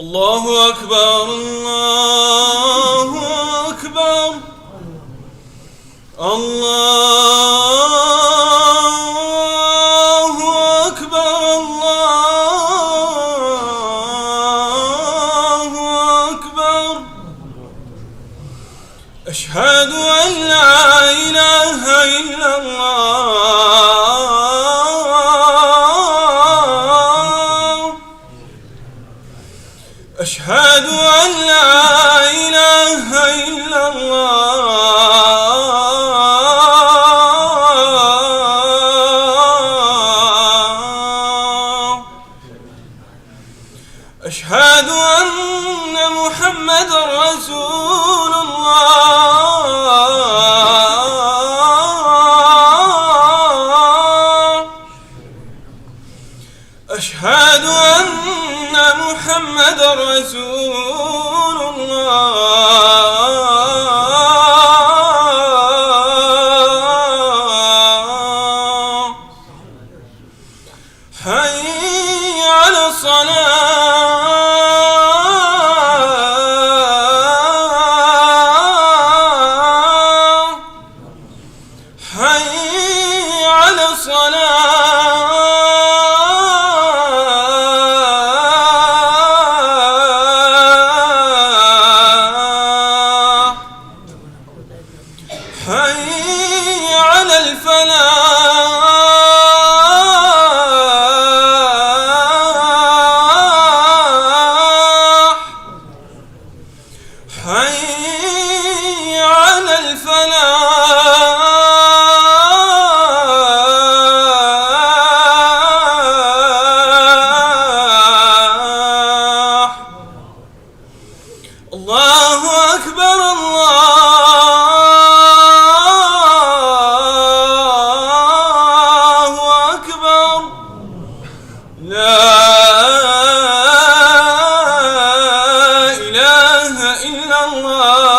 الله أكبر الله أكبر الله أكبر الله أكبر أشهد أن لا إله إلا الله أشهد أن لا إله إلا الله أشهد أن محمدا رسول الله أشهد أن محمدا رسول الله حي على الصلاة حي على الصلاة حي على الفلاح حي على الفلاح الله أكبر الله أكبر لا إله إلا الله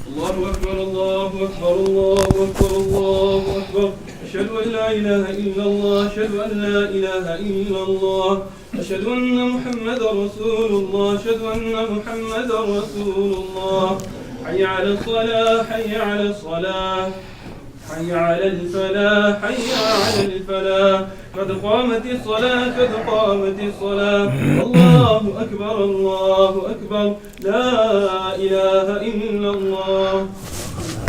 الله أكبر الله أكبر الله أكبر الله أكبر أشهد أن لا إله إلا الله أشهد أن لا إله إلا الله أشهد أن محمدا رسول الله أشهد أن محمدا رسول الله حي على الصلاة حي على الصلاة حي على الفلاح حي على الفلاح قد قامت الصلاة قد قامت الصلاة الله أكبر الله أكبر لا إله إلا الله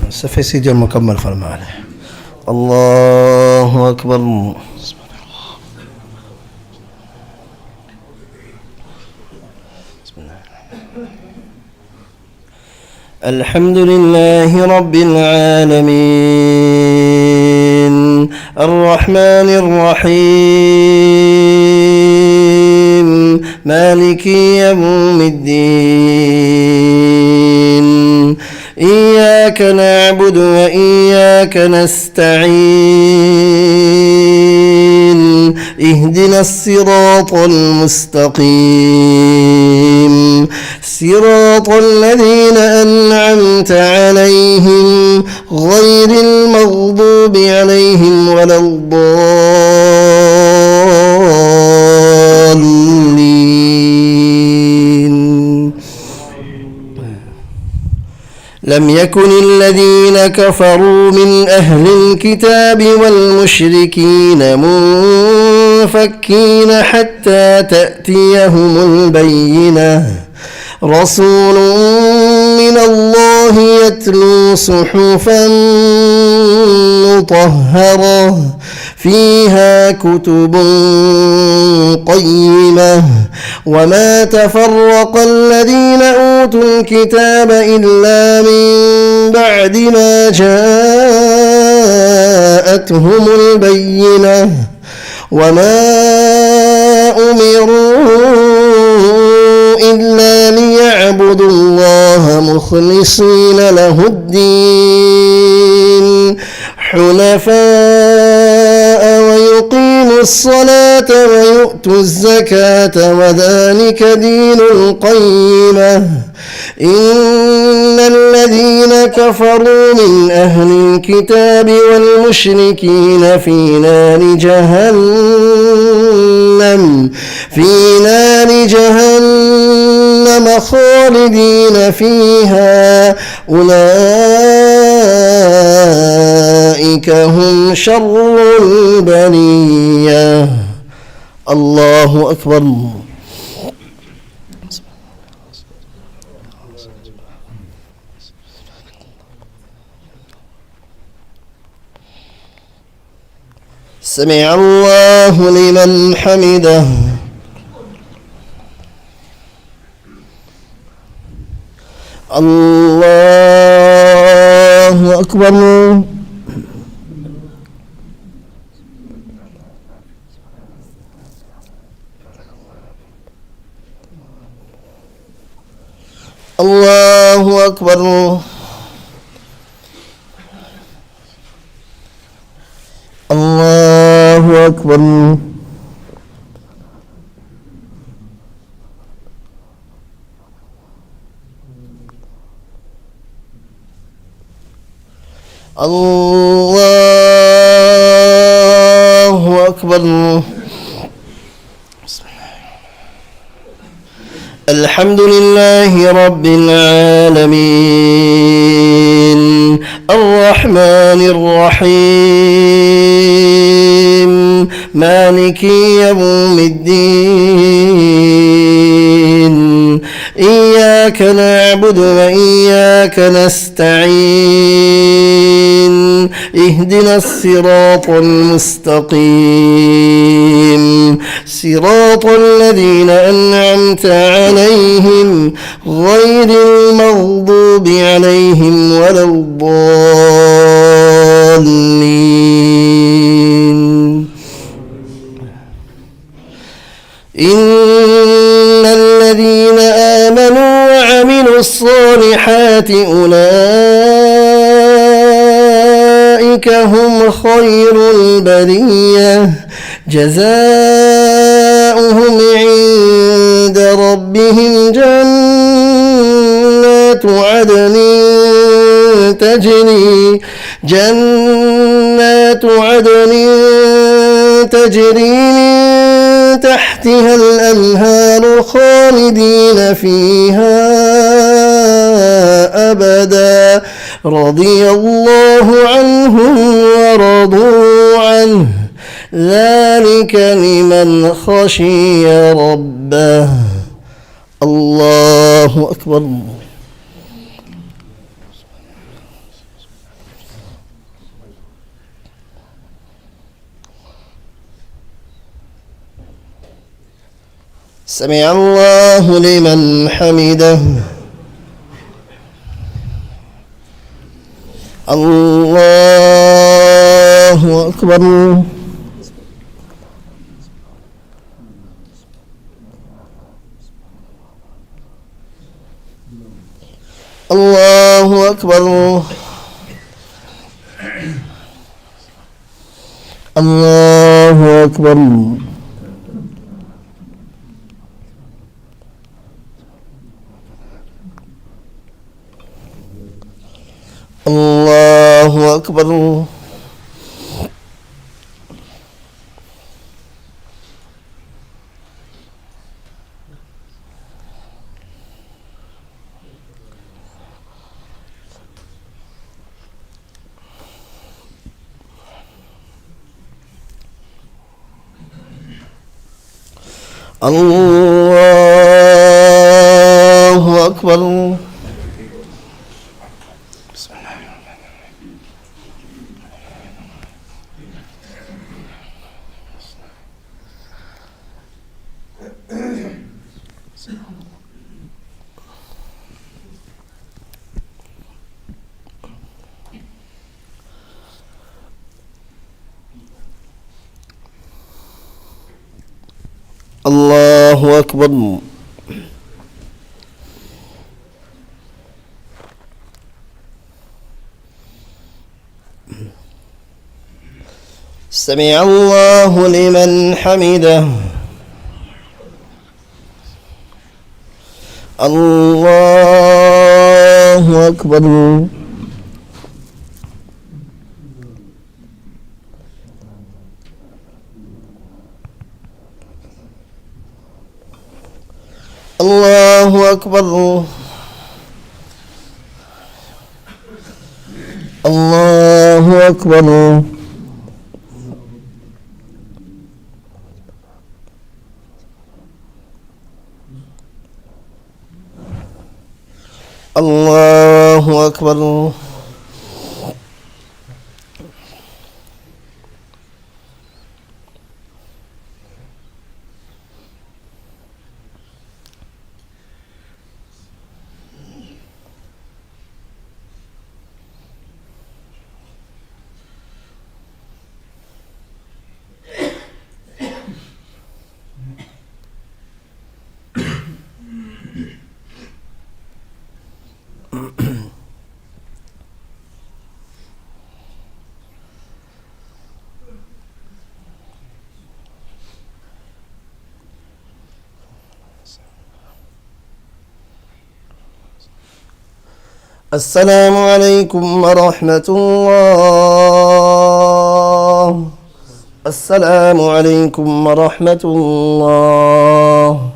صفحة سيدي المكمل فرما عليه الله أكبر الحمد لله رب العالمين الرحمن الرحيم مالك يوم الدين إياك نعبد وإياك نستعين اهدنا الصراط المستقيم صراط الذين أنعمت عليهم غير المغضوب عليهم ولا الضالين لم يكن الذين كفروا من أهل الكتاب والمشركين منفكين حتى تأتيهم البينة رسول من الله يتلو صحفا مطهرة فيها كتب قيمة وما تفرق الذين أوتوا الكتاب إلا من بعد ما جاءتهم البينة وما أمروا إلا ليعبدوا الله مخلصين له الدين حنفاء ويقيموا الصلاة ويؤتوا ويؤتوا الزكاة وذلك دين القيمة إن الذين كفروا من أهل الكتاب والمشركين في نار جهنم خالدين فيها أولئك هم شر البرية. الله أكبر. سمع الله لمن حمده. الله أكبر. الله أكبر. الله أكبر. الله أكبر. الحمد لله رب العالمين الرحمن الرحيم مالك يوم الدين إياك نعبد وإياك نستعين اهدنا الصراط المستقيم صراط الذين أنعمت عليهم غير المغضوب عليهم ولا الضالين. إن الذين آمنوا وعملوا الصالحات أولئك هم خير البرية جزاؤهم عند ربهم جنات عدن تجري من تحتها الأنهار خالدين فيها أبدا رضي الله عنهم ورضوا عنه ذلك لمن خشي ربه. الله أكبر. سمع الله لمن حمده. الله أكبر. الله أكبر. الله أكبر. الله أكبر. الله أكبر. الله أكبر. سمع الله لمن حمده. الله أكبر الله أكبر الله أكبر الله أكبر السلام عليكم ورحمة الله السلام عليكم ورحمة الله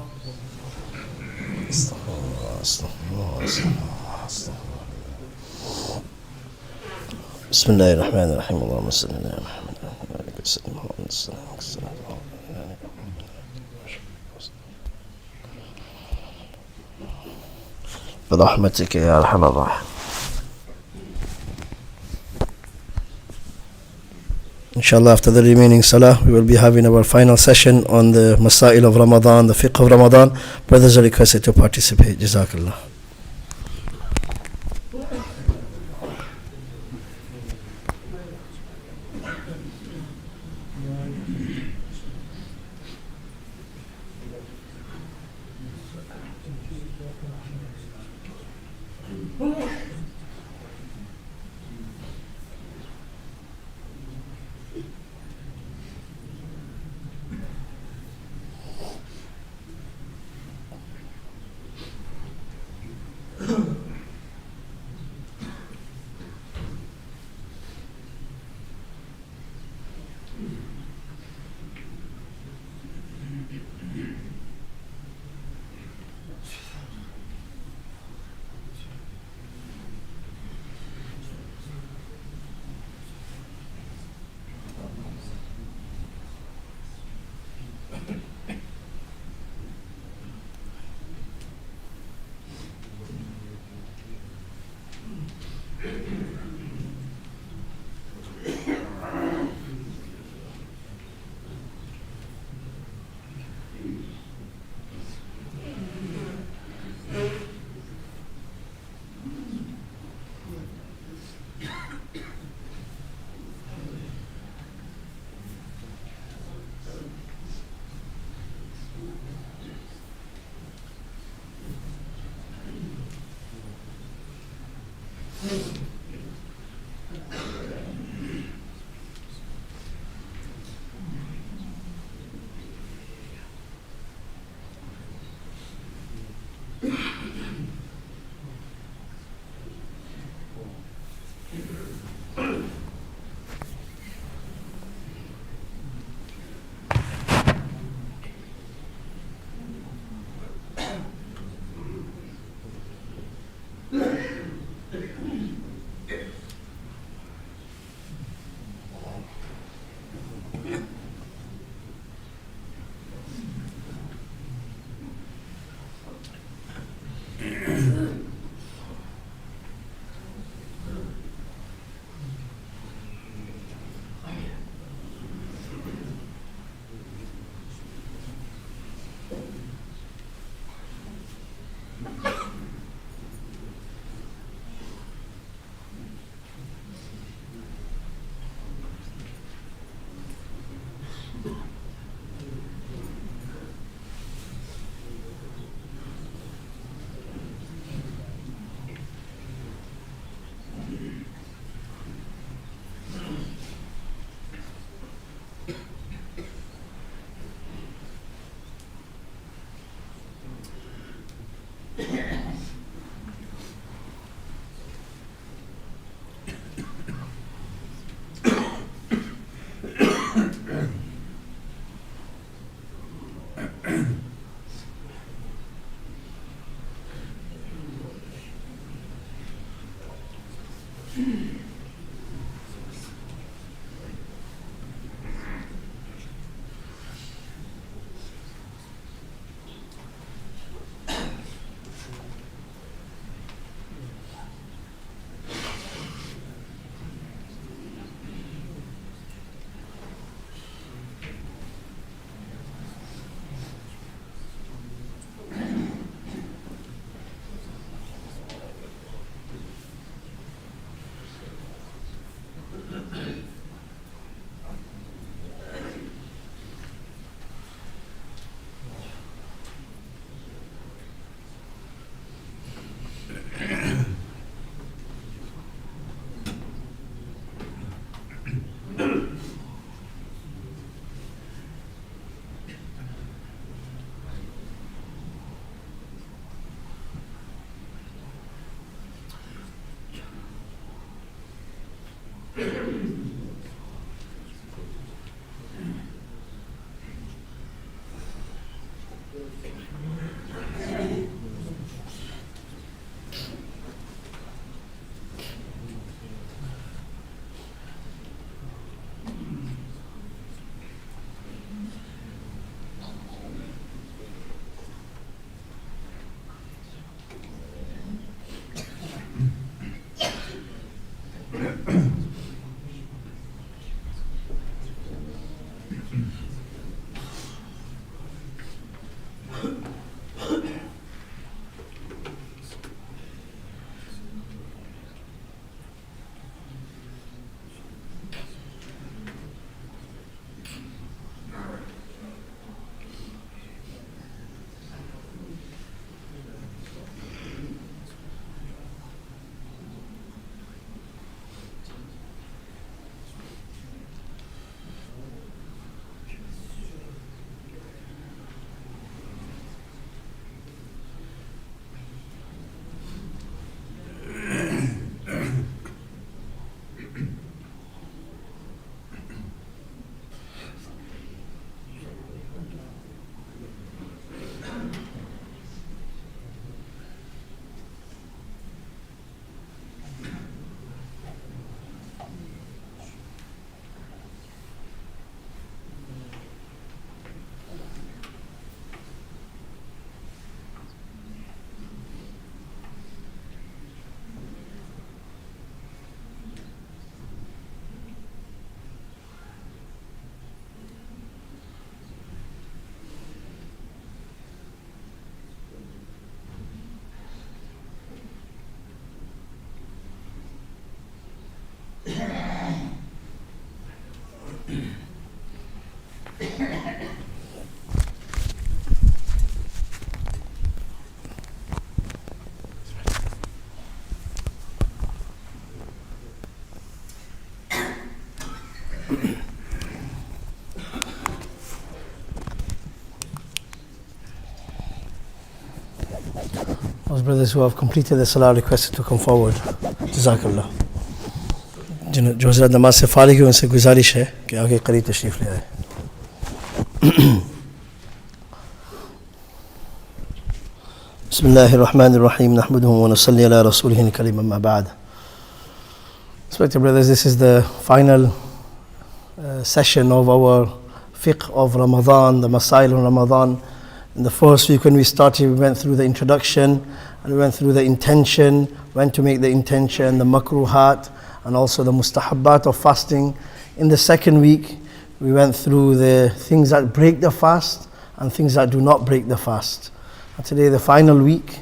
بسم الله الرحمن الرحيم اللهم صل على محمد وعلى آله وسلم برحمتك يا أرحم الراحمين. Inshallah, after the remaining salah, we will be having our final session on the Masa'il of Ramadan, the Fiqh of Ramadan. Brothers are requested to participate. Jazakallah. Those brothers who have completed the salah requested to come forward. Jazakallah. जो हज़रत नमाज से फारिग हुए उनसे गुजारिश है कि आगे करीब तशरीफ़ ले आए. Bismillah ar-Rahman ar-Rahim. Nahmaduhu wa nusalli ala rasulihi al-karim amma ba'd. Respected brothers, this is the final session of our Fiqh of Ramadhan, the Masa'il of Ramadan. In the first week when we started, we went through the introduction and we went through the intention, when to make the intention, the makruhat, and also the mustahabbat of fasting. In the second week, we went through the things that break the fast and things that do not break the fast. And today, the final week,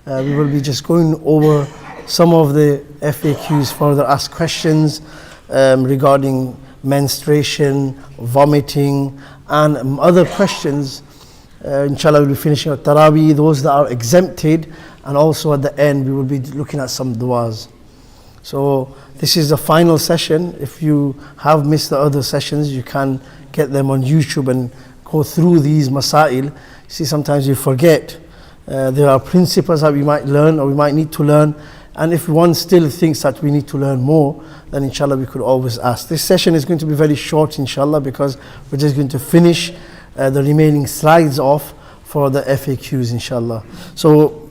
we will be just going over some of the FAQs, further asked questions regarding menstruation, vomiting, and other questions. Inshallah, we'll be finishing at Taraweeh, those that are exempted, and also at the end, we will be looking at some du'as. So, this is the final session. If you have missed the other sessions, you can get them on YouTube and go through these Masa'il. See, sometimes you forget. There are principles that we might learn or we might need to learn. And if one still thinks that we need to learn more, then inshallah we could always ask. This session is going to be very short, inshallah, because we're just going to finish the remaining slides off for the FAQs, inshallah. So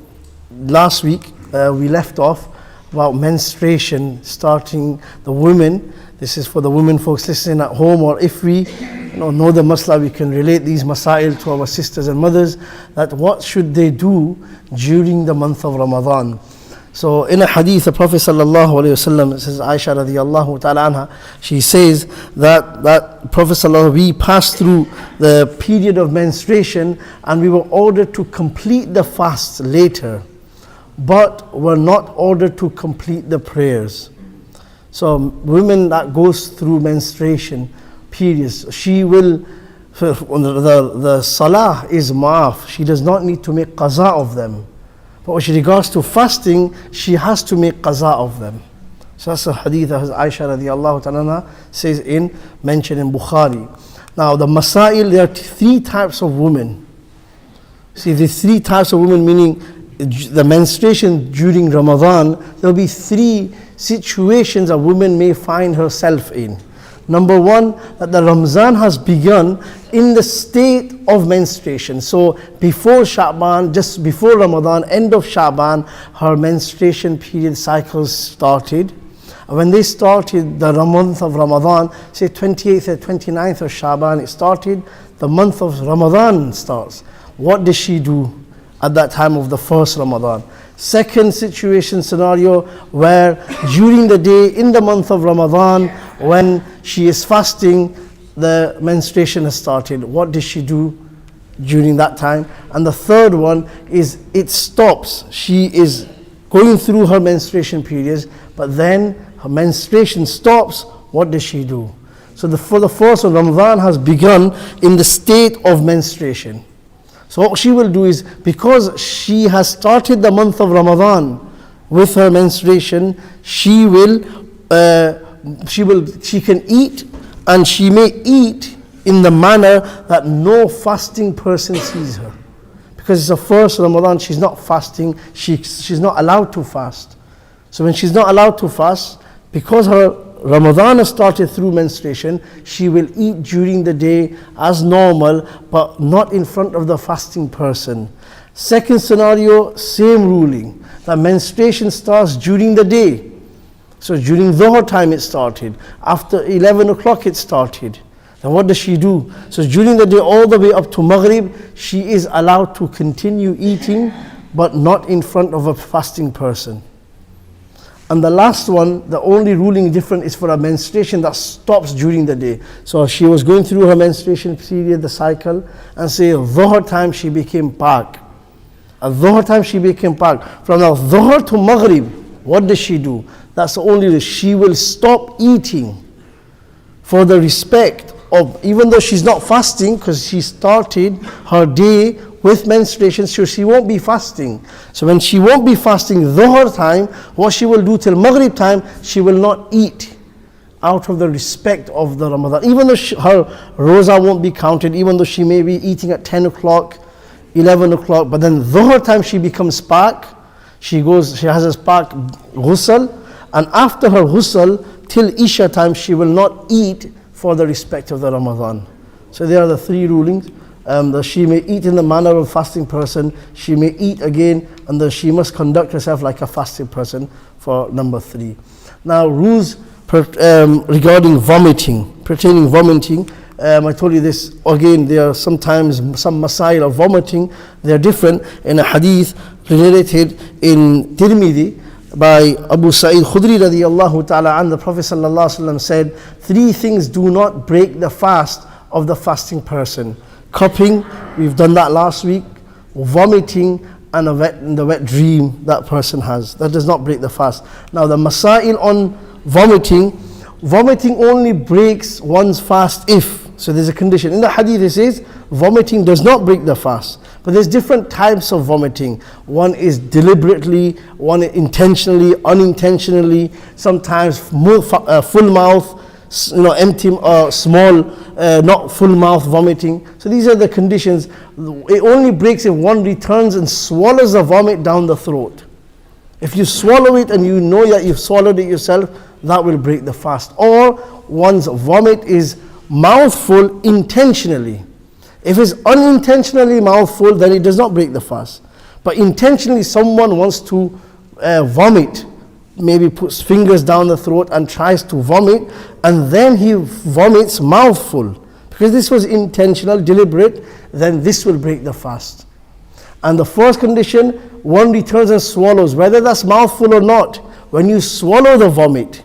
last week we left off about menstruation starting the women. This is for the women folks listening at home, or if we know the masla, we can relate these Masa'il to our sisters and mothers, that what should they do during the month of Ramadan. So in a hadith, the Prophet sallallahu alaihi wasallam, says Aisha radiyallahu ta'ala anha, she says that Prophet sallallahu, we passed through the period of menstruation and we were ordered to complete the fast later, but were not ordered to complete the prayers. So women that goes through menstruation periods, she will, the salah is ma'af, she does not need to make qaza of them. But with regards to fasting, she has to make qaza of them. So that's a hadith that Aisha radiallahu ta'ala says mentioned in Bukhari. Now the Masa'il, there are three types of women. See, the three types of women, meaning the menstruation during Ramadan, there will be three situations a woman may find herself in. Number one, that the Ramzan has begun in the state of menstruation. So before Sha'ban, just before Ramadan, end of Sha'ban, her menstruation period cycles started. And when they started the month of Ramadan, say 28th or 29th of Sha'ban, it started, the month of Ramadan starts. What does she do at that time of the first Ramadan? Second situation scenario, where during the day in the month of Ramadan, when she is fasting, the menstruation has started. What does she do during that time? And the third one is it stops. She is going through her menstruation periods, but then her menstruation stops. What does she do? So for the first one, Ramadan has begun in the state of menstruation. So what she will do is, because she has started the month of Ramadan with her menstruation, she can eat, and she may eat in the manner that no fasting person sees her. Because it's the first Ramadan, she's not fasting, she's not allowed to fast. So when she's not allowed to fast, because her Ramadan has started through menstruation, she will eat during the day as normal, but not in front of the fasting person. Second scenario, same ruling, that menstruation starts during the day. So during Dhuhr time it started, after 11 o'clock it started. Then what does she do? So during the day all the way up to Maghrib, she is allowed to continue eating, but not in front of a fasting person. And the last one, the only ruling different is for a menstruation that stops during the day. So she was going through her menstruation period, the cycle, and say Dhuhr time she became pak. At Dhuhr time she became pak. From now Dhuhr to Maghrib, what does she do? That's the only, she will stop eating for the respect of, even though she's not fasting, because she started her day with menstruation, so she won't be fasting. So when she won't be fasting Dhuhr time, what she will do till Maghrib time, she will not eat out of the respect of the Ramadan. Even though her roza won't be counted, even though she may be eating at 10 o'clock, 11 o'clock, but then Dhuhr time she becomes pak. She has a pak ghusl, and after her ghusl till Isha time, she will not eat for the respect of the Ramadan. So there are the three rulings. That she may eat in the manner of a fasting person, she may eat again, and that she must conduct herself like a fasting person for number 3. Now rules regarding vomiting, pertaining vomiting. I told you this again, there are sometimes some Masa'il of vomiting, they are different. In a hadith related in Tirmidhi by Abu Sa'id Khudri radiyallahu ta'ala an, the Prophet sallallahu alaihi wasallam said, 3 things do not break the fast of the fasting person. Cupping, we've done that last week. Vomiting, and the wet dream that person has. That does not break the fast. Now the Masa'il on vomiting only breaks one's fast if. So there's a condition. In the hadith it says, vomiting does not break the fast. But there's different types of vomiting. One is deliberately, one intentionally, unintentionally, sometimes full mouth, empty, small, not full mouth vomiting. So these are the conditions. It only breaks if one returns and swallows the vomit down the throat. If you swallow it and you know that you've swallowed it yourself, that will break the fast. Or one's vomit is mouthful intentionally. If it's unintentionally mouthful, then it does not break the fast. But intentionally someone wants to vomit maybe puts fingers down the throat and tries to vomit, and then he vomits mouthful, because this was intentional, deliberate, then this will break the fast. And the first condition, one returns and swallows, whether that's mouthful or not. When you swallow the vomit,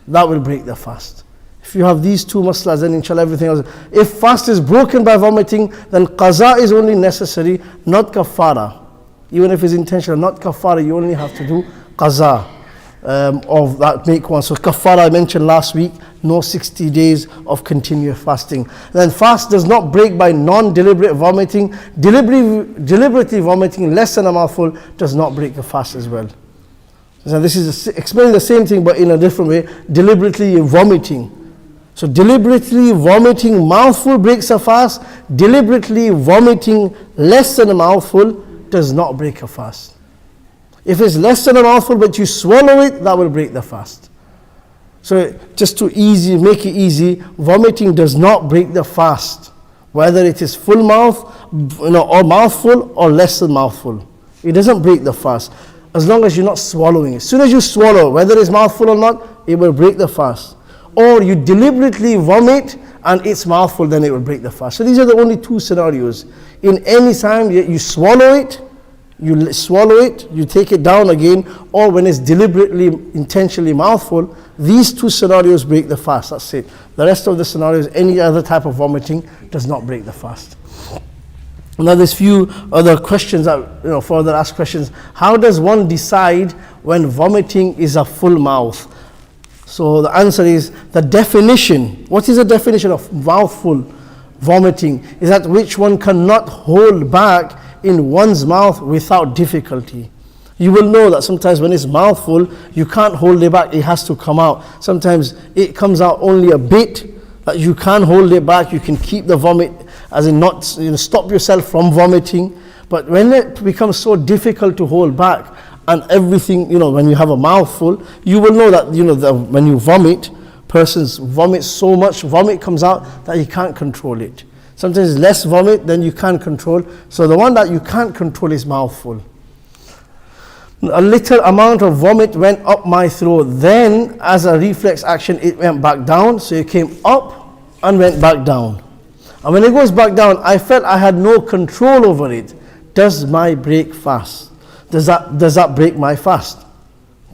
that will break the fast. If you have these two maslas, then inshallah everything else. If fast is broken by vomiting, then qaza is only necessary, not kafara. Even if it's intentional, not kafara, you only have to do qaza of that make one. So kafara I mentioned last week, no 60 days of continuous fasting. Then fast does not break by non-deliberate vomiting. Deliberately vomiting less than a mouthful does not break the fast as well. So this is explaining the same thing but in a different way. Deliberately vomiting. So deliberately vomiting mouthful breaks a fast. Deliberately vomiting less than a mouthful does not break a fast. If it's less than a mouthful but you swallow it, that will break the fast. So just to make it easy, vomiting does not break the fast, whether it is full mouth, or mouthful or less than mouthful. It doesn't break the fast as long as you're not swallowing it. As soon as you swallow, whether it's mouthful or not, it will break the fast. Or you deliberately vomit and it's mouthful, then it will break the fast. So these are the only two scenarios. In any time you swallow it, you take it down again, or when it's deliberately, intentionally mouthful, these two scenarios break the fast. That's it. The rest of the scenarios, any other type of vomiting, does not break the fast. Now there's few other questions that, further asked questions. How does one decide when vomiting is a full mouth? So the answer is the definition. What is the definition of mouthful vomiting? Is that which one cannot hold back in one's mouth without difficulty. You will know that sometimes when it's mouthful, you can't hold it back, it has to come out. Sometimes it comes out only a bit, that you can't hold it back, you can keep the vomit, as in not stop yourself from vomiting. But when it becomes so difficult to hold back, and everything, when you have a mouthful, you will know that, when you vomit, persons vomit so much, vomit comes out that you can't control it. Sometimes less vomit than you can control. So the one that you can't control is mouthful. A little amount of vomit went up my throat. Then, as a reflex action, it went back down. So it came up and went back down. And when it goes back down, I felt I had no control over it. Does my break fast? Does that break my fast?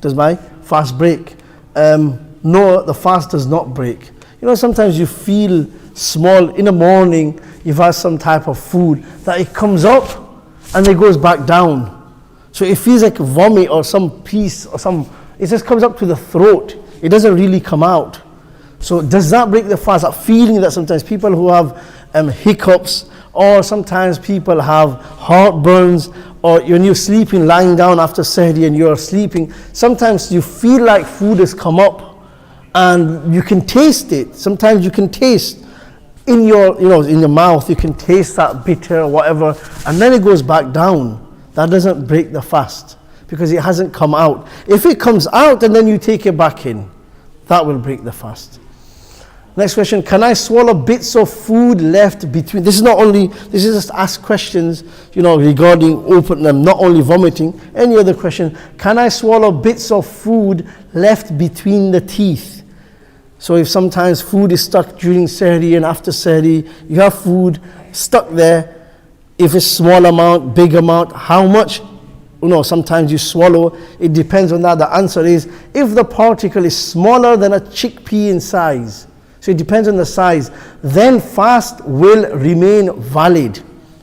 Does my fast break? No, the fast does not break. Sometimes you feel small in the morning, you've had some type of food, that it comes up and it goes back down. So it feels like vomit or some piece or it just comes up to the throat. It doesn't really come out. So does that break the fast? That feeling that sometimes people who have hiccups, or sometimes people have heartburns, or when you're sleeping, lying down after Sahri and you're sleeping, sometimes you feel like food has come up and you can taste it. Sometimes you can taste in your, in your mouth, you can taste that bitter or whatever, and then it goes back down. That doesn't break the fast because it hasn't come out. If it comes out and then you take it back in, that will break the fast. Next question, can I swallow bits of food left between? This is just ask questions, regarding not only vomiting, any other question. Can I swallow bits of food left between the teeth? So if sometimes food is stuck during Sahri and after Sahri, you have food stuck there. If it's small amount, big amount, how much? Sometimes you swallow. It depends on that. The answer is, if the particle is smaller than a chickpea in size, so it depends on the size, then fast will remain valid.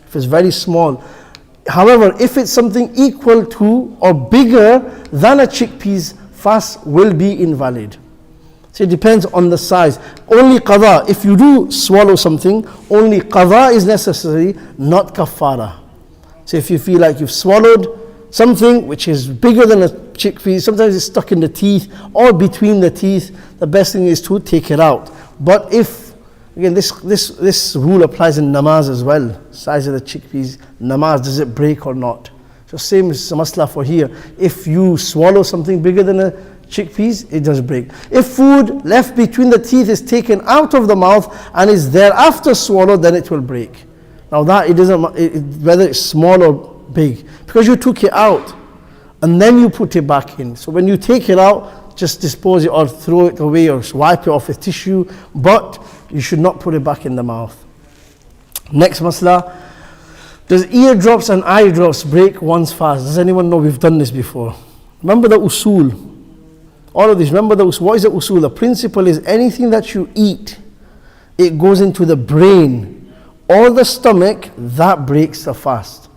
If it's very small. However, if it's something equal to or bigger than a chickpea's, fast will be invalid. So it depends on the size. Only qadha, if you do swallow something, only qadha is necessary, not kafara. So if you feel like you've swallowed something which is bigger than a chickpea, sometimes it's stuck in the teeth or between the teeth, the best thing is to take it out. But if, again, this rule applies in namaz as well, size of the chickpeas, namaz, does it break or not? So same as masla for here. If you swallow something bigger than a chickpeas, it does break. If food left between the teeth is taken out of the mouth and is thereafter swallowed, then it will break. Now that it doesn't, whether it's small or big, because you took it out. and then you put it back in. So when you take it out, just dispose it or throw it away or wipe it off with tissue, but you should not put it back in the mouth. Next masla, does eardrops and eye drops break one's fast? Does anyone know we've done this before? Remember the usul. All of this, remember the usul. What is the usul? The principle is anything that you eat, it goes into the brain or the stomach, that breaks the fast.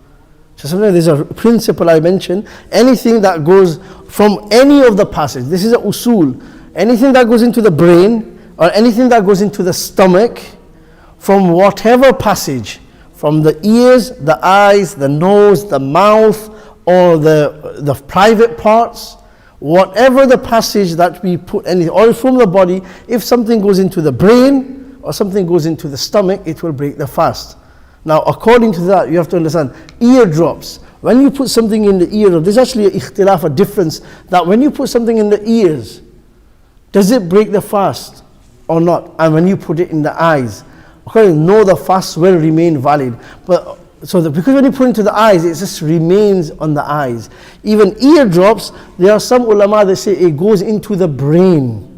So sometimes there's a principle I mentioned, anything that goes from any of the passage, this is a usul, anything that goes into the brain or anything that goes into the stomach, from whatever passage, from the ears, the eyes, the nose, the mouth, or the private parts, whatever the passage that we put anything, or from the body, if something goes into the brain or something goes into the stomach, it will break the fast. Now, according to that, you have to understand, eardrops, when you put something in the ear, there's actually a ikhtilaf, a difference, that when you put something in the ears, does it break the fast or not? And when you put it in the eyes, no, the fast will remain valid. But because when you put it into the eyes, it just remains on the eyes. Even eardrops, there are some ulama that say it goes into the brain.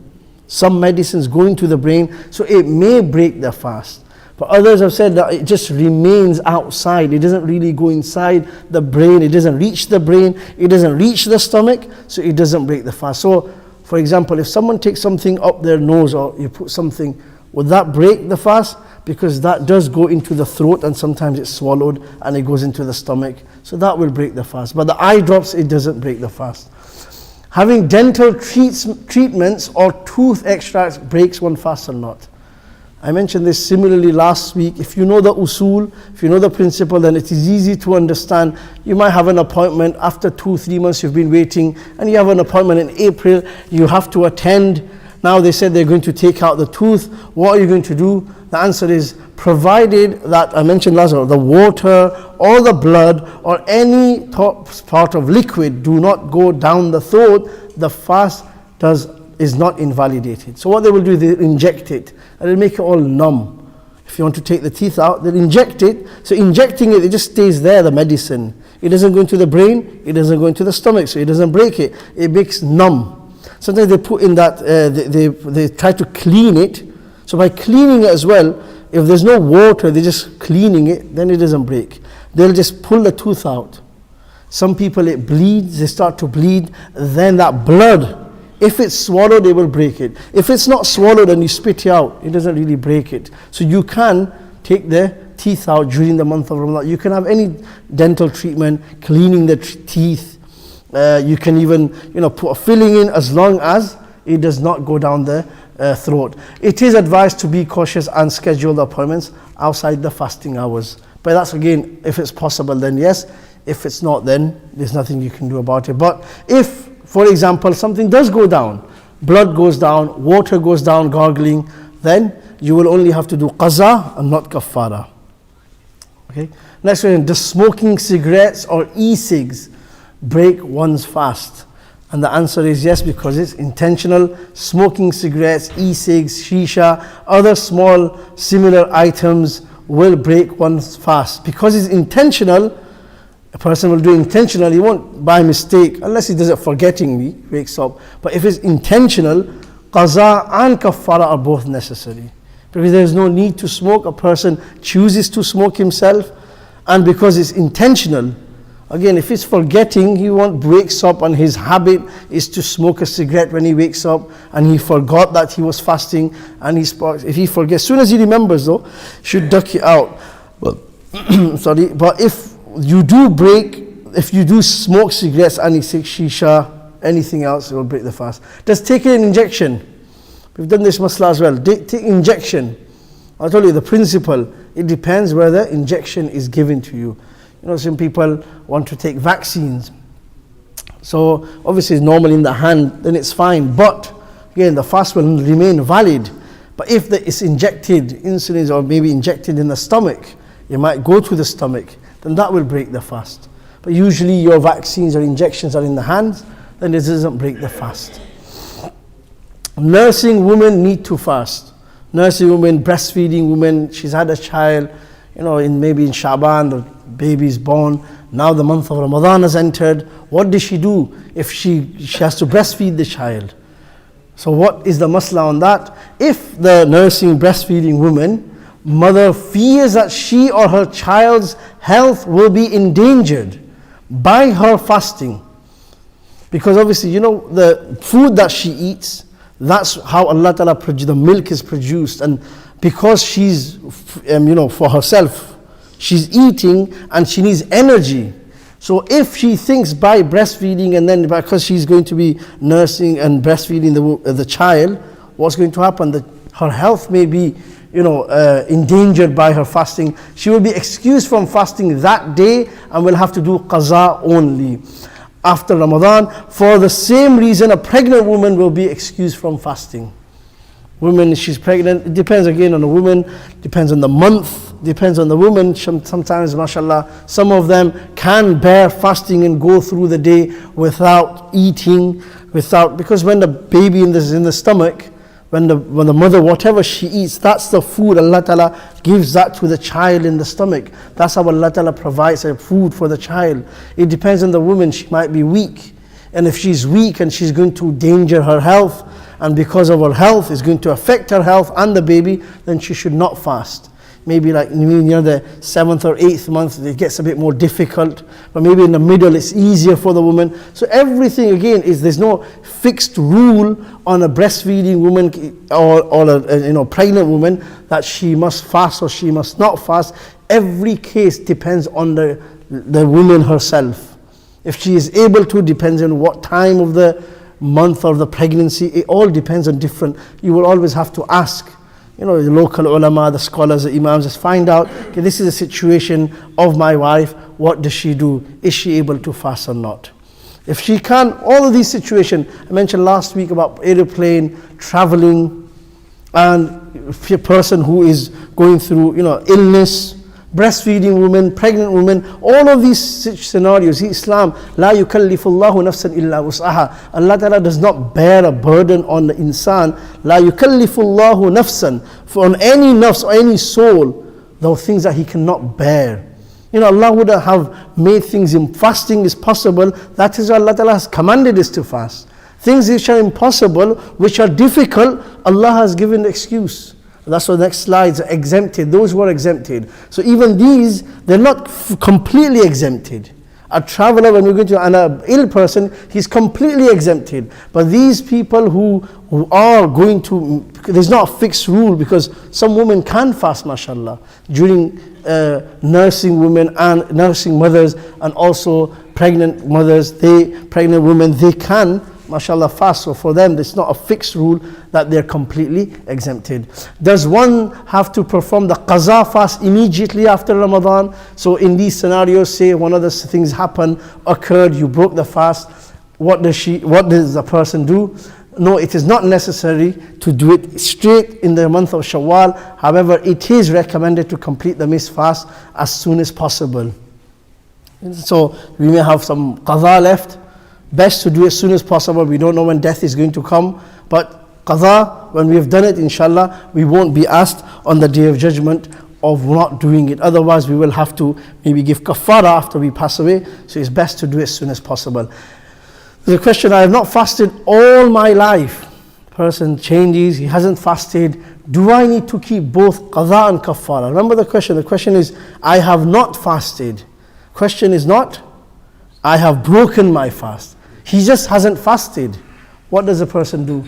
Some medicines go into the brain, so it may break the fast. But others have said that it just remains outside. It doesn't really go inside the brain. It doesn't reach the brain. It doesn't reach the stomach, so it doesn't break the fast. So, for example, if someone takes something up their nose or you put something, would that break the fast? Because that does go into the throat and sometimes it's swallowed and it goes into the stomach. So that will break the fast. But the eye drops, it doesn't break the fast. Having dental treatments or tooth extracts breaks one fast or not. I mentioned this similarly last week. If you know the usul, if you know the principle, then it is easy to understand. You might have an appointment after 2-3 months you've been waiting, and you have an appointment in April, you have to attend. Now they said they're going to take out the tooth. What are you going to do? The answer is, provided that I mentioned last time, the water or the blood or any part of liquid do not go down the throat, the fast is not invalidated. So what they will do, they inject it and they'll make it all numb. If you want to take the teeth out, they'll inject it. So injecting it just stays there, the medicine. It doesn't go into the brain, it doesn't go into the stomach, so it doesn't break it. It makes numb. Sometimes they put in that, they try to clean it. So by cleaning it as well, if there's no water, they're just cleaning it, then it doesn't break. They'll just pull the tooth out. Some people, it bleeds, they start to bleed, then that blood, if it's swallowed, they will break it. If it's not swallowed and you spit it out, it doesn't really break it. So you can take the teeth out during the month of Ramadan. You can have any dental treatment, cleaning the teeth. You can even, put a filling in as long as it does not go down the throat. It is advised to be cautious and schedule the appointments outside the fasting hours. But that's again, if it's possible, then yes. If it's not, then there's nothing you can do about it. But if, for example, something does go down, blood goes down, water goes down, gargling, then you will only have to do qaza and not kaffara. Okay. Next question, does smoking cigarettes or e-cigs break one's fast? And the answer is yes, because it's intentional. Smoking cigarettes, e-cigs, shisha, other small similar items will break one's fast. Because it's intentional, a person will do it intentionally, he won't by mistake, unless he does it forgettingly, wakes up. But if it's intentional, qaza and kaffara are both necessary. Because there is no need to smoke, a person chooses to smoke himself, and because it's intentional. Again, if he's forgetting, he wakes up and his habit is to smoke a cigarette when he wakes up and he forgot that he was fasting and if he forgets, as soon as he remembers though, should duck it out. Well, sorry, but if you do smoke cigarettes, any shisha, anything else, it will break the fast. Does taking an injection, we've done this masla as well, take injection. I told you the principle, it depends whether injection is given to you. Some people want to take vaccines. So obviously it's normal in the hand, then it's fine. But again, the fast will remain valid. But if it's injected, insulin or maybe injected in the stomach, it might go to the stomach, then that will break the fast. But usually your vaccines or injections are in the hands, then it doesn't break the fast. Nursing women need to fast. Nursing women, breastfeeding women, she's had a child, maybe in Shaban, the baby is born. Now the month of Ramadan has entered. What does she do if she has to breastfeed the child? So what is the masla on that? If the nursing, breastfeeding woman, mother fears that she or her child's health will be endangered by her fasting, because obviously, you know, the food that she eats, that's how Allah Ta'ala, the milk is produced, and because she's, for herself, she's eating and she needs energy. So if she thinks by breastfeeding, and then because she's going to be nursing and breastfeeding the child, what's going to happen? Her health may be, endangered by her fasting. She will be excused from fasting that day and will have to do qaza only after Ramadan. For the same reason, a pregnant woman will be excused from fasting. Woman, she's pregnant, it depends again on the woman, depends on the month, depends on the woman. Sometimes, mashallah, some of them can bear fasting and go through the day without eating, because when the baby is in the stomach, when the mother, whatever she eats, that's the food. Allah Ta'ala gives that to the child in the stomach. That's how Allah Ta'ala provides a food for the child. It depends on the woman. She might be weak, and if she's weak and she's going to endanger her health, and because of her health is going to affect her health and the baby, then she should not fast. Maybe like near the 7th or 8th month, it gets a bit more difficult, but maybe in the middle it's easier for the woman. So everything again there's no fixed rule on a breastfeeding woman or a pregnant woman that she must fast or she must not fast. Every case depends on the woman herself. If she is able to, depends on what time of the month or the pregnancy. It all depends on different. You will always have to ask, the local ulama, the scholars, the imams, just find out, okay, this is the situation of my wife, what does she do? Is she able to fast or not? If she can, all of these situations, I mentioned last week about airplane, traveling, and a person who is going through, illness, breastfeeding woman, pregnant woman, all of these scenarios, Islam, la yukallifullahu nafsan illa wus'aha. Allah Ta'ala does not bear a burden on the insan. La yukallifullahu nafsan, for on any nafs or any soul, those things that he cannot bear. Allah would have made things fasting is possible. That is why Allah Ta'ala has commanded us to fast. Things which are impossible, which are difficult, Allah has given the excuse. That's why the next slides are exempted, those who are exempted. So even these, they're not completely exempted. A traveler, when we're going to, and an ill person, he's completely exempted. But these people who are going to, there's not a fixed rule, because some women can fast, mashallah, during nursing women and nursing mothers, and also pregnant mothers, pregnant women, they can, mashallah, fast. So for them, it's not a fixed rule that they're completely exempted. Does one have to perform the qaza fast immediately after Ramadan? So in these scenarios, say one of the things occurred, you broke the fast, what does the person do? No, it is not necessary to do it straight in the month of Shawwal. However, it is recommended to complete the missed fast as soon as possible. So we may have some qaza left. Best to do as soon as possible. We don't know when death is going to come, but qaza, when we have done it, inshallah, we won't be asked on the Day of Judgment of not doing it. Otherwise, we will have to maybe give kafara after we pass away. So it's best to do it as soon as possible. There's a question, I have not fasted all my life. Person changes, he hasn't fasted. Do I need to keep both qaza and kafara? Remember the question. The question is, I have not fasted. Question is not, I have broken my fast. He just hasn't fasted. What does a person do?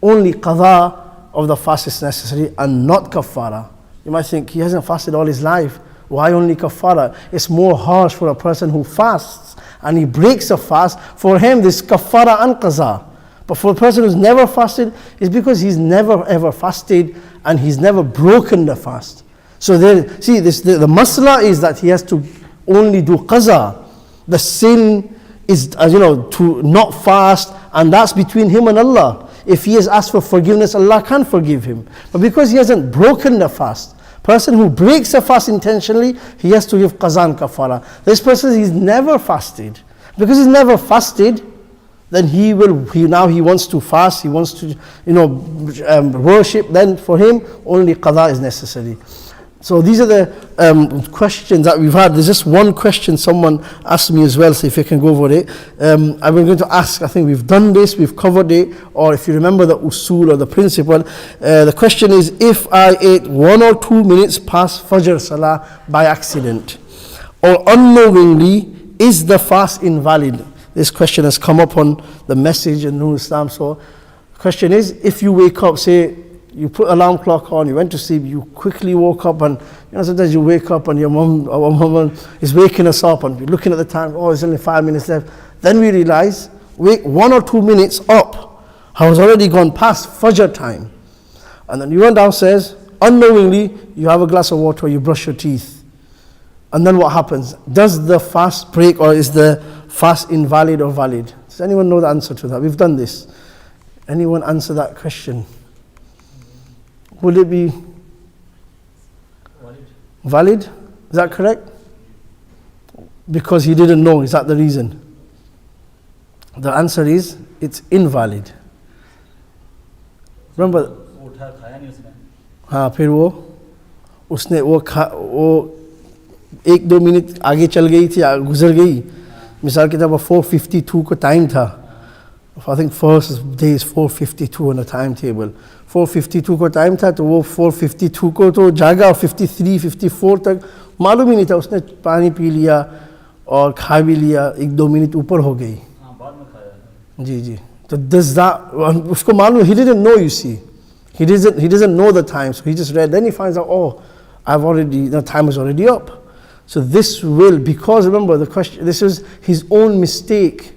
Only qaza of the fast is necessary and not kafara. You might think, he hasn't fasted all his life. Why only kafara? It's more harsh for a person who fasts and he breaks a fast. For him, this kafara and qaza. But for a person who's never fasted, it's because he's never ever fasted and he's never broken the fast. So the masla is that he has to only do qaza. The sin is, to not fast, and that's between him and Allah. If he has asked for forgiveness, Allah can forgive him. But because he hasn't broken the fast, person who breaks a fast intentionally, he has to give qaza and kafara. This person, he's never fasted. Because he's never fasted, then he wants to fast, he wants to, worship, then for him, only qaza is necessary. So these are the questions that we've had. There's just one question someone asked me as well, so if you can go over it. I'm going to ask, I think we've done this, we've covered it, or if you remember the usul or the principle. The question is, if I ate 1 or 2 minutes past Fajr Salah by accident, or unknowingly, is the fast invalid? This question has come up on the message in Noorul Islam. So the question is, if you wake up, say, you put alarm clock on, you went to sleep, you quickly woke up, and sometimes you wake up and your mom or mom is waking us up and we're looking at the time, it's only 5 minutes left. Then we realize, wait, 1 or 2 minutes up, has already gone past Fajr time. And then you went downstairs, unknowingly, you have a glass of water, you brush your teeth. And then what happens? Does the fast break, or is the fast invalid or valid? Does anyone know the answer to that? We've done this. Anyone answer that question? Will it be valid? Is that correct? Because he didn't know. Is that the reason? The answer is, it's invalid. Remember? हाँ, फिर उसने 1-2 minute आगे चल गई थी, गुजर गई. मिसाल के तौर पर 4:52 को टाइम था. I think first day is 4:52 on the timetable. 4:52 को टाइम था, तो वो 4:52 को तो जागा, और 53-54 तक मालूम ही नहीं था. उसने पानी पी लिया और खा भी लिया, 1-2 मिनट ऊपर हो गई. जी. तो does that, उसको मालूम, he didn't know, you see. He doesn't know the time, so he just read. Then he finds out, the time is already up. So this will, because remember the question, this is his own mistake.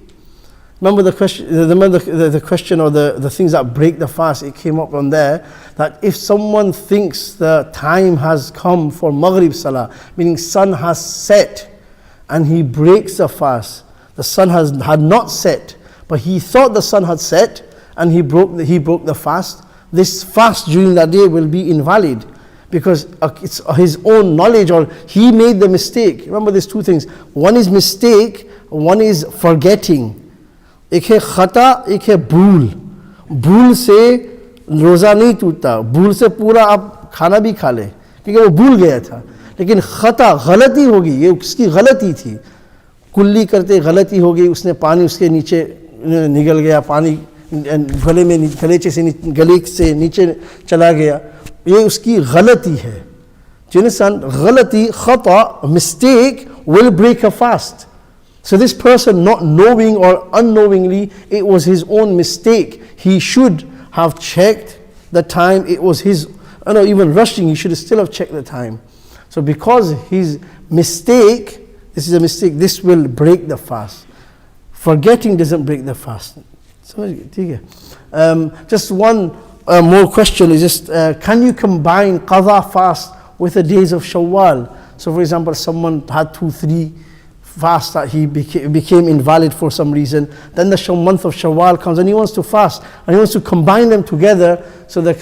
Remember the question, the question or the things that break the fast, it came up on there, that if someone thinks the time has come for Maghrib Salah, meaning sun has set, and he breaks the fast, the sun had not set, but he thought the sun had set, and he broke the fast, this fast during that day will be invalid. Because it's his own knowledge, or he made the mistake. Remember, there's two things. One is mistake, one is forgetting. एक है खता, एक है भूल. भूल से रोज़ा नहीं टूटता. भूल से पूरा आप खाना भी खा ले, क्योंकि वो भूल गया था. लेकिन खता, गलती होगी, ये उसकी गलती थी. कुल्ली करते गलती हो गई, उसने पानी उसके नीचे निकल गया, पानी गले से नीचे चला गया. ये उसकी गलती है. गलती, खता, mistake will break a fast. So this person, not knowing or unknowingly, it was his own mistake. He should have checked the time. It was his, even rushing, he should still have checked the time. So because his mistake, this is a mistake, this will break the fast. Forgetting doesn't break the fast. Just one more question is just, can you combine qadha fast with the days of Shawwal? So for example, someone had 2-3 fasts that he became invalid for some reason. Then the month of Shawwal comes and he wants to fast, and he wants to combine them together. So the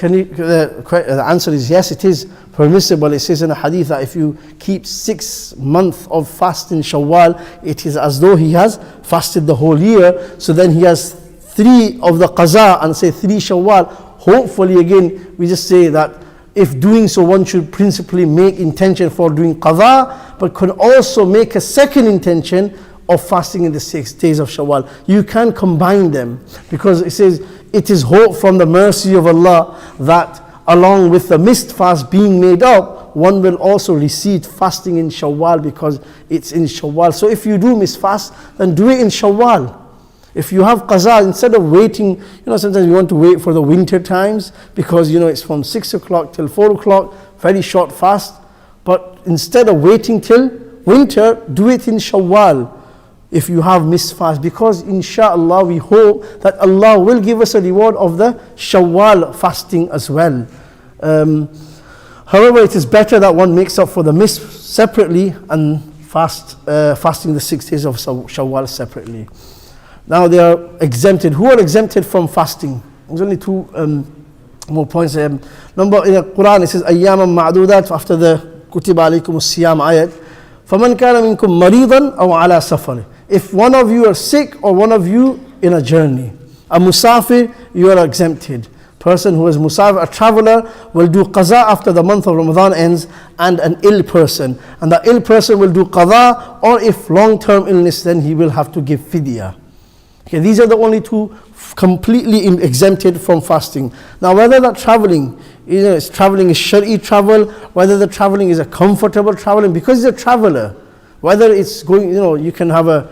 answer is yes, it is permissible. It says in a hadith that if you keep 6 months of fast in Shawwal, it is as though he has fasted the whole year. So then he has 3 of the qaza and say 3 Shawwal. Hopefully, again, we just say that if doing so, one should principally make intention for doing qadha, but could also make a second intention of fasting in the 6 days of Shawwal. You can combine them, because it says, it is hope from the mercy of Allah that along with the missed fast being made up, one will also receive fasting in Shawwal, because it's in Shawwal. So if you do miss fast, then do it in Shawwal. If you have qaza, instead of waiting, sometimes you want to wait for the winter times, because it's from 6 o'clock till 4 o'clock, very short fast. But instead of waiting till winter, do it in Shawwal if you have missed fast, because inshallah we hope that Allah will give us a reward of the Shawwal fasting as well. However, it is better that one makes up for the miss separately and fasting the 6 days of Shawwal separately. Now they are exempted. Who are exempted from fasting? There's only 2 more points. Number in the Quran, it says ayyaman ma'dudat, after the kutiba alaykum as-siyam ayat. فَمَنْ كَانَ مِنْكُمْ مَرِيضًا أَوْ عَلَى سَفَرٍ. If one of you are sick or one of you in a journey, a musafir, you are exempted. person who is musafir, a traveler, will do qaza after the month of Ramadan ends, and an ill person. And the ill person will do qaza, or if long-term illness, then he will have to give fidya. Okay, these are the only two completely exempted from fasting. Now, whether that traveling, traveling is shari'i travel, whether the traveling is a comfortable traveling, because he's a traveler, whether it's going, you can have a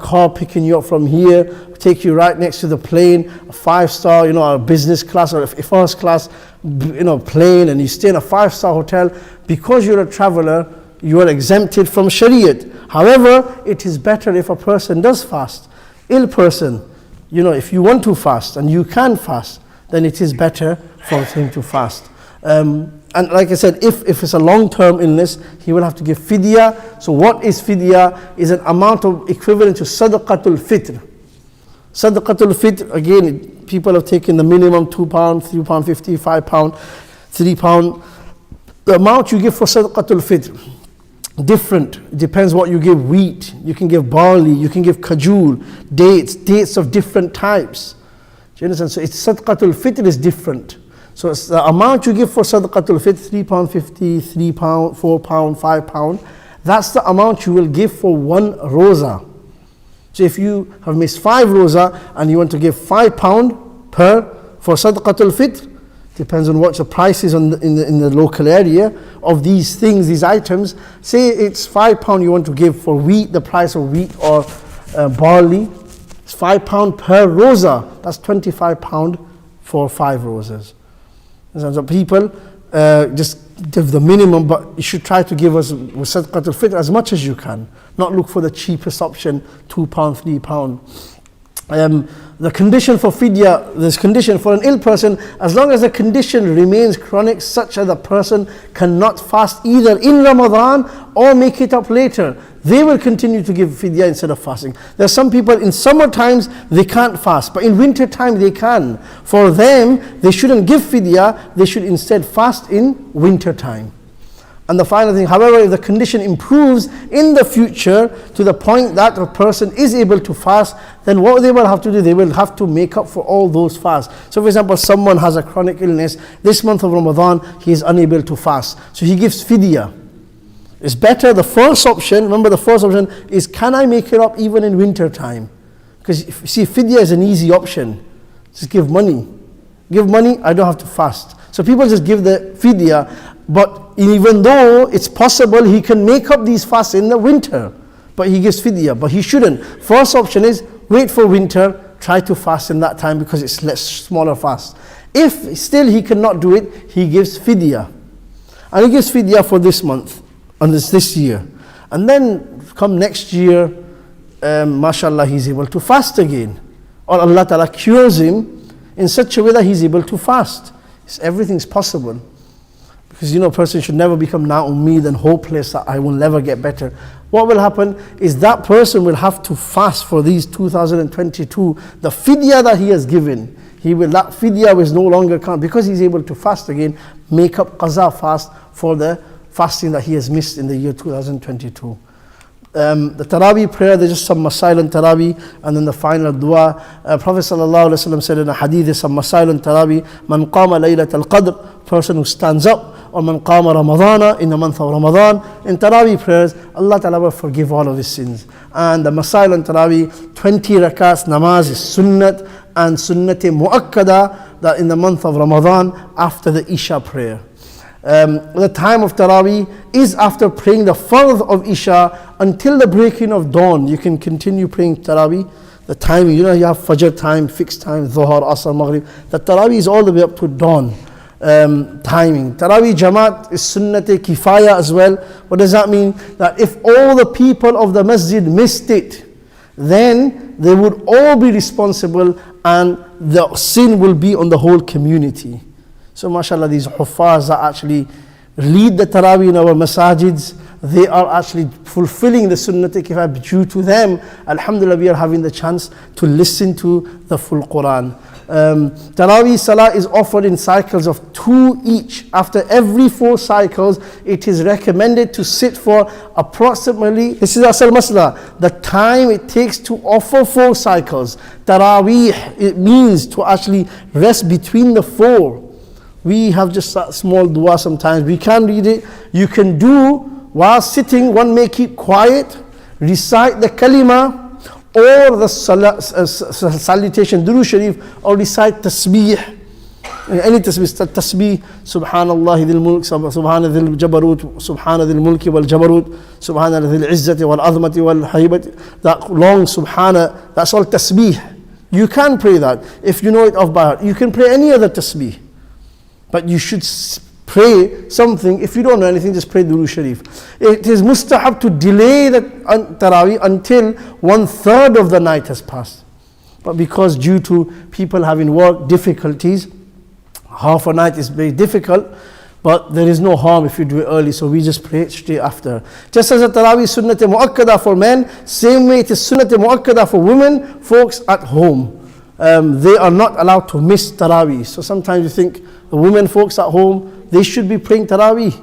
car picking you up from here, take you right next to the plane, a 5-star, a business class or a first class, plane, and you stay in a 5-star hotel. Because you're a traveler, you are exempted from Shariat. However, it is better if a person does fast. Ill person, if you want to fast and you can fast, then it is better for him to fast. And like I said, if it's a long-term illness, he will have to give fidya. So what is fidya? Is an amount of equivalent to sadaqatul fitr. Sadaqatul fitr, again, people have taken the minimum £2, £3.50, £5, £3. The amount you give for sadaqatul fitr, different, depends what you give. Wheat, you can give barley, you can give kajul, dates of different types. Do you understand? So it's sadaqatul fitr is different. So it's the amount you give for sadaqatul fitr, £3.50, £3, £4, £5, that's the amount you will give for one roza. So if you have missed 5 roza and you want to give £5 for sadaqatul fitr, depends on what the price is in the local area of these things, these items. Say it's £5 you want to give for wheat, the price of wheat or barley. It's £5 per roza. That's £25 for 5 rozas. So people just give the minimum, but you should try to give us with sadaqatul fitr as much as you can. Not look for the cheapest option, £2, £3. The condition for fidya, this condition for an ill person, as long as the condition remains chronic such that the person cannot fast either in Ramadan or make it up later, they will continue to give fidya instead of fasting. There are some people in summer times they can't fast, but in winter time they can. For them, they shouldn't give fidya, they should instead fast in winter time. And the final thing, however, if the condition improves in the future to the point that a person is able to fast, then what they will have to do, they will have to make up for all those fasts. So for example, someone has a chronic illness, this month of Ramadan, he is unable to fast. So he gives fidya. It's better, the first option, remember the first option is, can I make it up even in winter time? Because see, fidya is an easy option. Just give money. Give money, I don't have to fast. So people just give the fidya, but even though it's possible he can make up these fasts in the winter, but he gives fidya, but he shouldn't. First option is, wait for winter, try to fast in that time because it's less smaller fast. If still he cannot do it, he gives fidya. And he gives fidya for this month, and this year. And then come next year, mashallah, he's able to fast again. Or Allah Ta'ala cures him in such a way that he's able to fast. Everything's possible. Because a person should never become na'ummid and hopeless that I will never get better. What will happen is that person will have to fast for these 2022. The fidya that he has given, that fidya is no longer count, because he's able to fast again, make up qaza fast for the fasting that he has missed in the year 2022. The Taraweeh prayer, there's just some Masa'il and Taraweeh, and then the final dua. Prophet ﷺ said in a hadith, there's some Masa'il and Taraweeh. Man qama laylat al-qadr, person who stands up, or man qama Ramadana, in the month of Ramadan. In Taraweeh prayers, Allah Ta'ala will forgive all of his sins. And the Masa'il and Taraweeh, 20 rakats namaz is sunnat, and sunnati mu'akkada, that in the month of Ramadan, after the Isha prayer. The time of Taraweeh is after praying the fard of Isha until the breaking of dawn. You can continue praying Taraweeh. The time, you have Fajr time, fixed time, Dhuhr, Asr, Maghrib. The Taraweeh is all the way up to dawn timing. Taraweeh Jamaat is Sunnat Kifaya as well. What does that mean? That if all the people of the masjid missed it, then they would all be responsible and the sin will be on the whole community. So mashallah, these huffaz that actually lead the Taraweeh in our masajids, they are actually fulfilling the Sunnat-e Kifaya. Due to them, alhamdulillah, we are having the chance to listen to the full Quran. Taraweeh Salah is offered in cycles of 2 each. After every 4 cycles, it is recommended to sit for approximately, this is Asal Masla, the time it takes to offer 4 cycles. Taraweeh, it means to actually rest between the 4. We have just a small dua sometimes, we can't read it. You can do while sitting, one may keep quiet, recite the kalima, or the salutation, Durood Sharif, or recite tasbih. Any tasbih, Subhanallah dhil mulk, Subhana dhil jabarut, Subhana dhil mulki wal jabarut, Subhana dhil izzati wal azmati wal haybati. That long Subhana, that's all tasbih. You can pray that if you know it off by heart. You can pray any other tasbih, but you should pray something. If you don't know anything, just pray Durood Sharif. It is mustahab to delay the Taraweeh until 1/3 of the night has passed. But because due to people having work difficulties, half a night is very difficult, but there is no harm if you do it early, so we just pray it straight after. Just as a Taraweeh Sunnat Mu'akkada for men, same way it is Sunnat Mu'akkada for women, folks at home. They are not allowed to miss Taraweeh. So sometimes you think the women folks at home, they should be praying Taraweeh.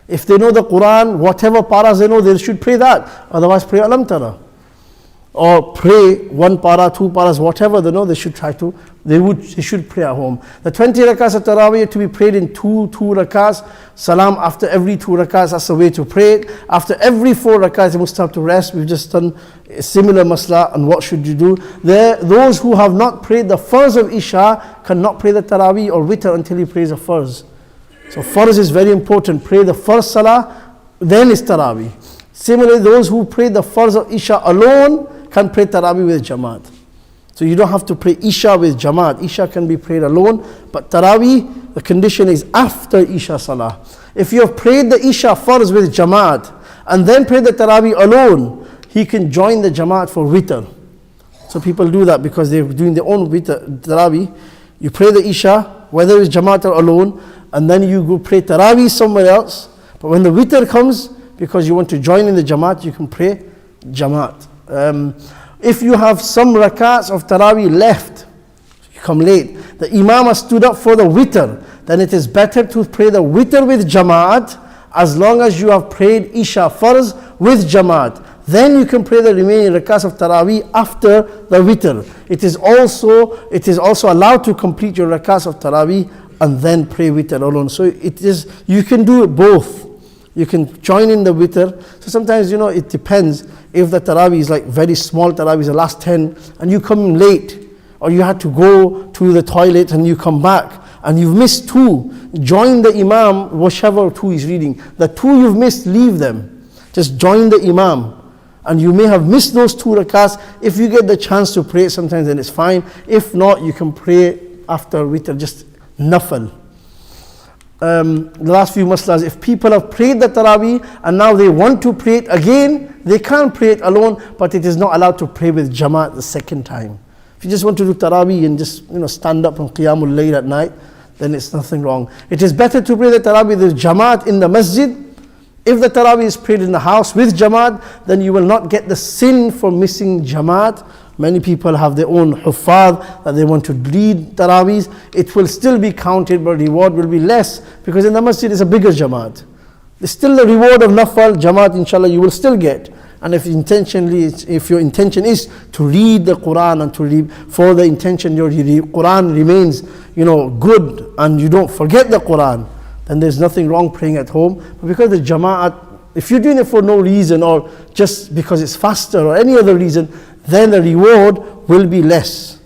If they know the Quran, whatever paras they know, they should pray that. Otherwise pray Alam Tara. Or pray 1 para, 2 paras, whatever they know, they should try to, they should pray at home. The 20 rakats of Taraweeh are to be prayed in 2 rakats. Salam after every 2 rakats, that's the way to pray it. After every 4 rakats, you must have to rest. We've just done a similar masla on what should you do. Those who have not prayed the farz of Isha cannot pray the Taraweeh or witr until he prays the farz. So farz is very important. Pray the first salah, then is Taraweeh. Similarly, those who pray the farz of Isha alone can pray Taraweeh with Jamaat. So you don't have to pray Isha with Jamaat. Isha can be prayed alone, but Taraweeh, the condition is after Isha Salah. If you have prayed the Isha farz with Jamaat and then pray the Taraweeh alone, he can join the Jamaat for witr. So people do that because they're doing their own witr, Taraweeh. You pray the Isha, whether it's Jamaat or alone, and then you go pray Taraweeh somewhere else. But when the witr comes, because you want to join in the Jamaat, you can pray Jamaat. If you have some rakats of Taraweeh left, you come late, the Imam has stood up for the witr, then it is better to pray the witr with Jamaat, as long as you have prayed Isha farz with Jamaat. Then you can pray the remaining rakats of Taraweeh after the witr. It is also allowed to complete your rakats of Taraweeh and then pray witr alone. So you can do it both. You can join in the witr. So sometimes, it depends. If the Taraweeh is like very small Taraweeh, the last 10, and you come late, or you had to go to the toilet and you come back, and you've missed 2, join the Imam, whichever 2 is reading. The 2 you've missed, leave them. Just join the Imam. And you may have missed those 2 rakats. If you get the chance to pray sometimes, then it's fine. If not, you can pray after witr, just nafal. The last few maslas, if people have prayed the Taraweeh and now they want to pray it again, they can't pray it alone, but it is not allowed to pray with Jamaat the second time. If you just want to do Taraweeh and just stand up on Qiyamul Layl at night, then it's nothing wrong. It is better to pray the Taraweeh with Jamaat in the masjid. If the Taraweeh is prayed in the house with Jamaat, then you will not get the sin for missing Jamaat. Many people have their own huffaz that they want to read Taraweehs. It will still be counted, but reward will be less, because in the masjid is a bigger Jamaat. There's still the reward of Nafal, Jamaat inshallah you will still get. And if your intention is to read the Quran and to read for the intention your Quran remains good and you don't forget the Quran, then there's nothing wrong praying at home. But because the Jamaat, if you're doing it for no reason or just because it's faster or any other reason, then the reward will be less.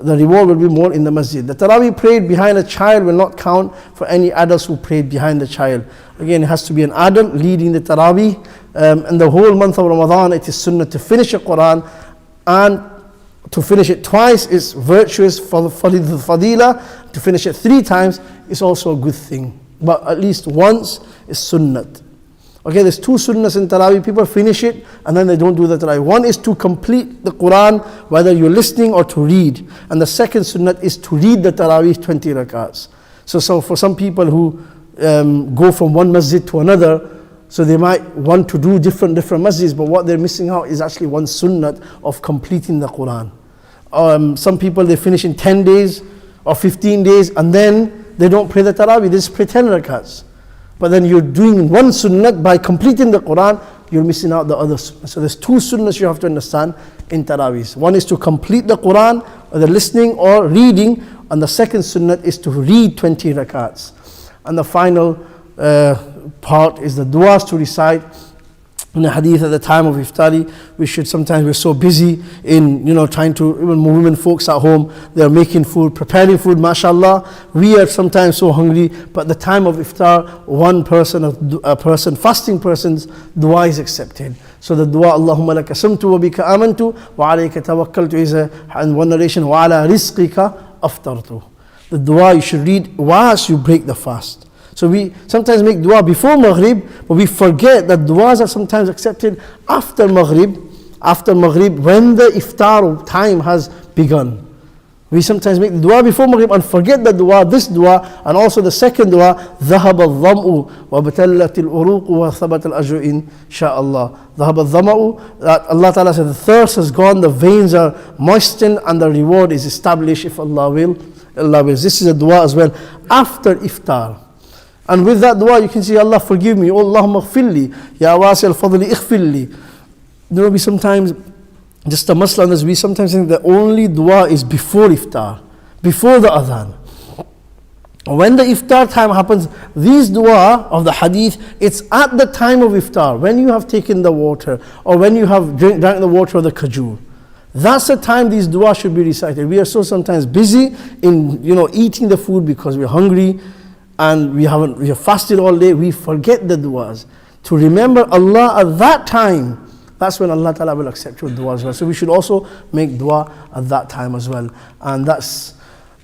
The reward will be more in the masjid. The Taraweeh prayed behind a child will not count for any adults who prayed behind the child. Again, it has to be an adult leading the Taraweeh. In the whole month of Ramadan, it is sunnah to finish the Quran, and to finish it twice is virtuous for the fadila. To finish it 3 times is also a good thing. But at least once is sunnat. Okay, there's 2 sunnahs in Taraweeh. People finish it and then they don't do the Taraweeh. One is to complete the Quran, whether you're listening or to read. And the second sunnah is to read the Taraweeh 20 rakats. So for some people who go from one masjid to another, So they might want to do different masjids, but what they're missing out is actually one sunnat of completing the Quran. Some people, they finish in 10 days or 15 days, and then they don't pray the Taraweeh, they just pray 10 rakats. But then you're doing one sunnat by completing the Quran, you're missing out the other sunnah. So there's two sunnahs you have to understand in Taraweeh. One is to complete the Quran, whether listening or reading, and the second sunnat is to read 20 rakats. And the final part is the du'as to recite. In the hadith at the time of iftari, we're so busy in trying to, even women folks at home, they're making food, preparing food, mashallah. We are sometimes so hungry, but the time of iftar, a fasting person's dua is accepted. So the dua, Allahumma laka samtu wa bika amantu wa alayka tawakkaltu, is in one narration, wa ala rizqika aftartu. The dua you should read whilst you break the fast. So we sometimes make dua before Maghrib, but we forget that duas are sometimes accepted after Maghrib, when the iftar time has begun. We sometimes make the dua before Maghrib and forget the dua, this dua, and also the second dua, ذهب الظمأ وابتلت العروق وثبت الأجر إن شاء الله. ذهب الظمأ, that Allah Ta'ala said the thirst has gone, the veins are moistened, and the reward is established if Allah will. This is a dua as well after iftar. And with that dua, you can say, Allah forgive me, oh Allahumma ghfirli, Ya wasi al-fadli ighfirli. We sometimes, just a masla, we sometimes think the only dua is before iftar, before the adhan. When the iftar time happens, these dua of the hadith, it's at the time of iftar, when you have taken the water, or when you have drank the water of the kajur. That's the time these dua should be recited. We are so sometimes busy in eating the food because we're hungry, and we have fasted all day, we forget the du'as. To remember Allah at that time, that's when Allah Ta'ala will accept your dua as well. So we should also make dua at that time as well. And that's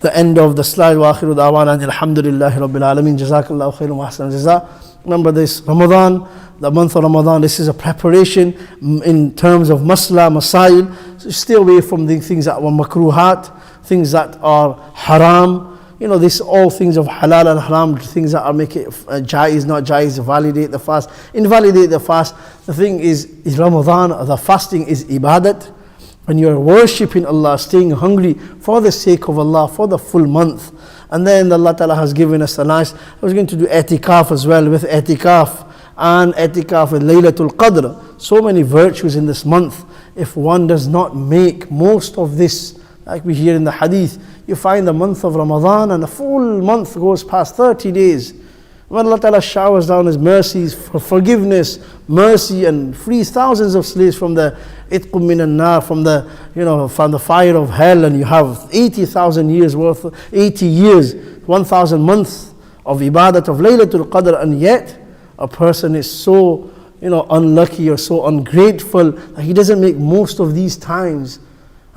the end of the slide. Wa akhiru da'wana alhamdulillahi rabbil alameen. Jazakallahu khairan wa ahsan jaza. Remember this, Ramadan, the month of Ramadan, this is a preparation in terms of Masa'il. So stay away from the things that were makruhat, things that are haram. This all things of halal and haram, things that are make it jaiz, not jaiz, validate the fast, invalidate the fast. The thing is Ramadan, the fasting is ibadat. When you are worshipping Allah, staying hungry for the sake of Allah, for the full month. And then Allah Ta'ala has given us a nice, I was going to do i'tikaf as well, with i'tikaf and i'tikaf with Laylatul Qadr. So many virtues in this month. If one does not make most of this, like we hear in the hadith, you find the month of Ramadan and the full month goes past 30 days. When Allah Ta'ala showers down His mercies for forgiveness, mercy, and frees thousands of slaves from the itqum minan nar, from the fire of hell, and you have 80,000 years worth, 80 years, 1,000 months of ibadat of Laylatul Qadr, and yet a person is so unlucky or so ungrateful that he doesn't make most of these times.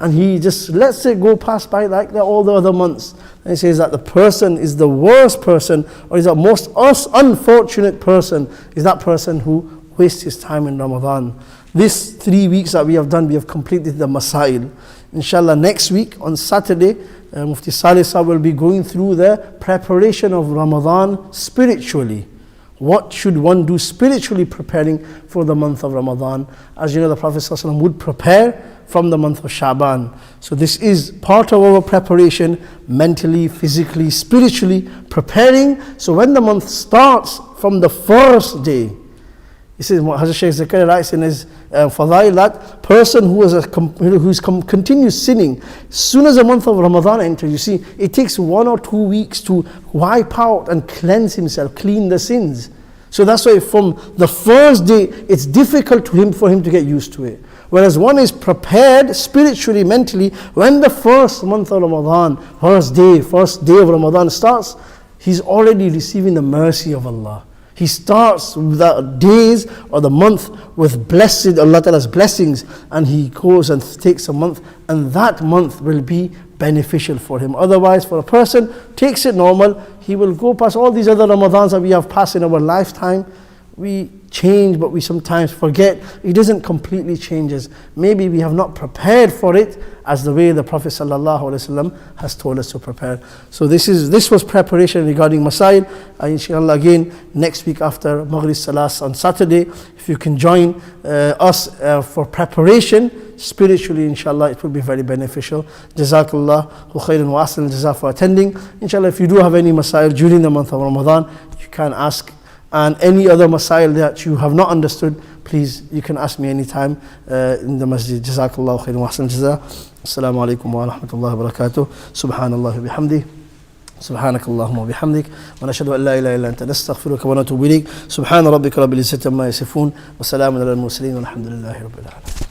And he just lets it go past by like all the other months. And he says that the person is the worst person, or is the most unfortunate person, is that person who wastes his time in Ramadan. These 3 weeks that we have done, we have completed the Masa'il. Inshallah, next week on Saturday, Mufti Salih Sahib will be going through the preparation of Ramadan spiritually. What should one do spiritually preparing for the month of Ramadan? As you know, the Prophet ﷺ would prepare from the month of Shaban. So this is part of our preparation, mentally, physically, spiritually, preparing. So when the month starts from the first day, he says, Hazrat Shaykh Zakaria writes in his Fadail, that person who continues sinning, as soon as the month of Ramadan enters, you see, it takes 1 or 2 weeks to wipe out and cleanse himself, clean the sins. So that's why from the first day, it's difficult for him to get used to it. Whereas one is prepared spiritually, mentally, when the first month of Ramadan, first day of Ramadan starts, he's already receiving the mercy of Allah. He starts the days or the month with blessed Allah Ta'ala's blessings, and he goes and takes a month, and that month will be beneficial for him. Otherwise, for a person takes it normal, he will go past all these other Ramadans that we have passed in our lifetime. we change, but we sometimes forget. It doesn't completely change us. Maybe we have not prepared for it as the way the Prophet ﷺ has told us to prepare. So this was preparation regarding Masa'il. Inshallah, again, next week after Maghrib Salas on Saturday, if you can join us for preparation spiritually, inshallah, it will be very beneficial. Jazakallah khairan wa ahsan al-jaza for attending. Inshallah, if you do have any Masa'il during the month of Ramadan, you can ask. And any other Masa'il that you have not understood, please, you can ask me anytime in the masjid. Jazakallah khairan wa ahsan al-jaza. Assalamu alaikum wa rahmatullahi wa barakatuh. Subhanallah wa bihamdih. سبحانك اللهم وبحمدك ونشهد أن لا إله إلا أنت نستغفرك ونتوب إليك سبحان ربك رب العزة عما يصفون وسلام على المرسلين والحمد لله رب العالمين.